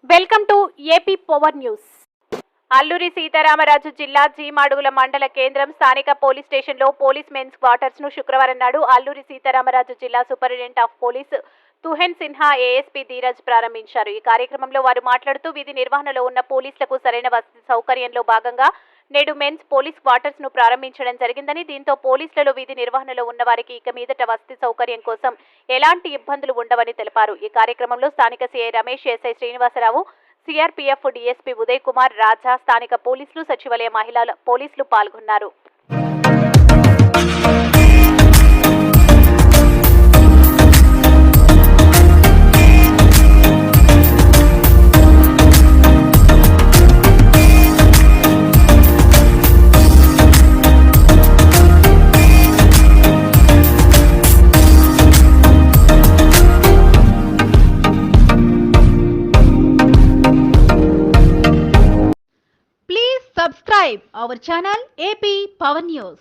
Welcome to AP power news. Alluri Sitaramaraju జిల్లా జీమాడుగుల మండల కేంద్రం స్థానిక పోలీస్ స్టేషన్లో పోలీస్ మెన్స్ క్వార్టర్స్ ను శుక్రవారం నాడు అల్లూరి సీతారామరాజు జిల్లా superintendent of police Tuhin Sinha, ASP Dheeraj ప్రారంభించారు. ఈ కార్యక్రమంలో వారు మాట్లాడుతూ విధి నిర్వహణలో ఉన్న పోలీసులకు సరైన వసతి సౌకర్యంలో భాగంగా నేడు మెన్స్ పోలీస్ క్వార్టర్స్ ను ప్రారంభించడం జరిగిందని, దీంతో పోలీసులలో విధి నిర్వహణలో ఉన్న వారికి ఇక మీదట వసతి సౌకర్యం కోసం ఎలాంటి ఇబ్బందులు ఉండవని తెలిపారు. ఈ కార్యక్రమంలో స్థానిక CI Ramesh, SI Srinivasarao, CRPF DSP Uday Kumar, Raja, స్థానిక పోలీసులు, సచివాలయ మహిళల పోలీసులు పాల్గొన్నారు. Subscribe our channel AP Power News.